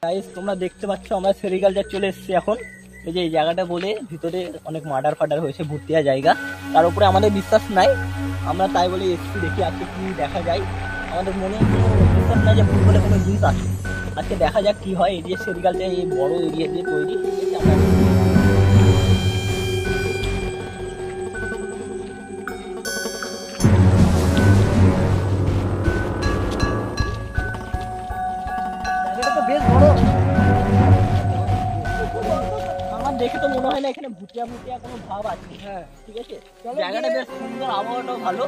Guys তোমরা দেখতে পাচ্ছ আমরা সেরিকালচার চলে এসেছি এখন। এই যে এই জায়গাটা বলে ভিতরে অনেক মার্ডার ফাডার হয়েছে, ভুতুড়ে জায়গা, তার উপরে আমাদের বিশ্বাস নাই, আমরা তাই বলে এসেছি দেখি আজকে কি দেখা যায়। আমাদের মনে বিশ্বাস নাই যে ভুল বলে কোনো জিনিস আছে, আজকে দেখা যাক কি হয়। এই যে সেরিকালচার এই বড় এরিয়া দিয়ে তৈরি, বেশ বড়। আমার দেখে তো মনে হয় না এখানে ভুটিয়া কোনো ভাব আছে। হ্যাঁ ঠিক আছে, জায়গাটা বেশ সুন্দর, আবহাওয়াটাও ভালো,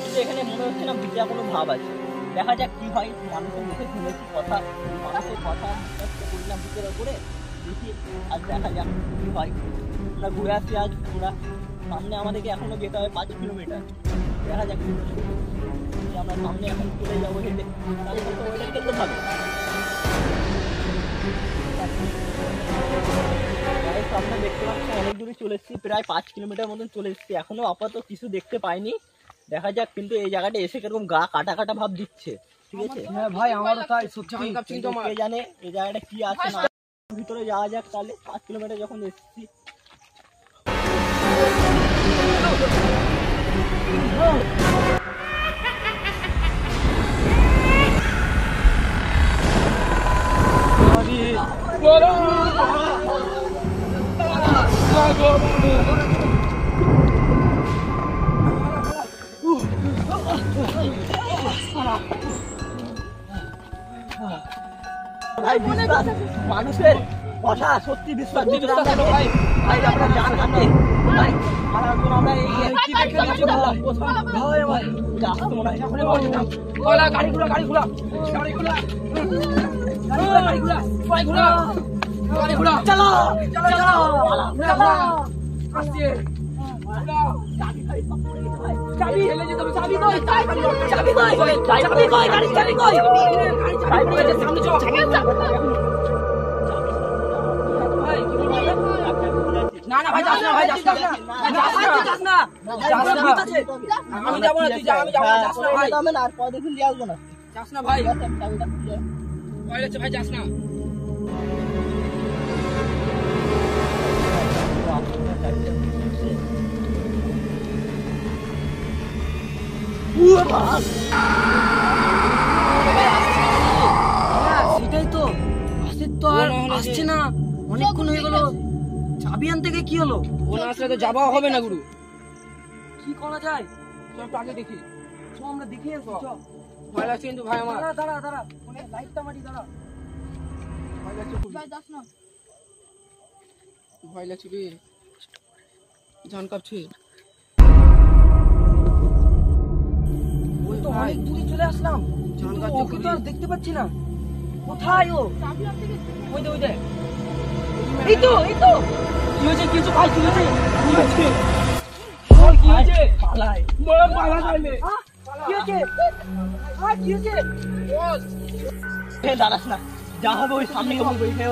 কিন্তু এখানে মনে হচ্ছে না ভুটিয়া কোনো ভাব আছে। দেখা যাক কি হয়। মানুষের মুখে শুনেছি কথা, মানুষের কথা বললাম ভিতরে করে দেখি, আজ দেখা যাক কি হয়। আমরা ঘুরে আসছি আজ পুরা, সামনে আমাদেরকে এখনো যেতে হবে 5 কিলোমিটার। দেখা যাক আমরা সামনে এখন চলে যাবো হেঁটে, তাহলে তো ওইটা খেলতে ভালো। আপনারা দেখতে পাচ্ছেন অনেক দূরে চলে এসেছি, প্রায় 5 কিলোমিটার মতন চলে এসেছি, এখনো আপাতত কিছু দেখতে পাইনি। দেখা যাক, কিন্তু এই জায়গাটা এসে কিরকম গা কাটা কাটা ভাব দিচ্ছে। ঠিক আছে হ্যাঁ ভাই, আমারও তাই, সত্যি কে জানে এই জায়গাটা কি আছে না। ভিতরে যাওয়া যাক তাহলে, 5 কিলোমিটার যখন এসেছি। ভাই বিশ্বাস, মানুষের কথা সত্যি বিশ্বাস ভাই, ভাই আমরা জানতাম না ভাই, আমরা এই কি দেখে নিচ্ছি ভাই, ভাই আসতে মনে হয় গাড়ি ঘোড়া চলো আসছে। চাবি হেলে যেতে হবে, চাবি কই, চাবি কই, গাড়ি চাবি কই, সামনে চল। না না ভাই যাস না, ভাই যাস না, আমি যাবো না, তুই যা, আমি যাবো না, যাস না ভাই, আমি আর পরে দেখুন দিয়ে আসবো না, যাস না ভাই, ভয় লাগছে ভাই, যাস না। সেটাই তো, আসির তো আর আসছে না, অনেকক্ষণ হয়ে গেল। চাবি আনতে গিয়ে কি হলো? ও না আসলে তো যাওয়া হবে না গুরু, কি করা যায়? চল আগে দেখি, চল আমরা দেখে আসি। চল, ভয় লাগছে কিন্তু ভাই আমার। দাঁড়া ফোনে লাইটটা মারি, দাঁড়া, ভয় লাগছে ভাই, যাস না, ভয় লাগছে রে, জান কাঁপছে। অনেক দূরে চলে আসলাম, ওকে তো আর দেখতে পাচ্ছি না, কোথায় ও? ওই দে, এই তো কি হয়েছে ভাই, কি হয়েছে পালাই, পালা যাইলে কি হয়েছে দাঁড়াস না, যা হবে ওই সামনে বলবো, এখানে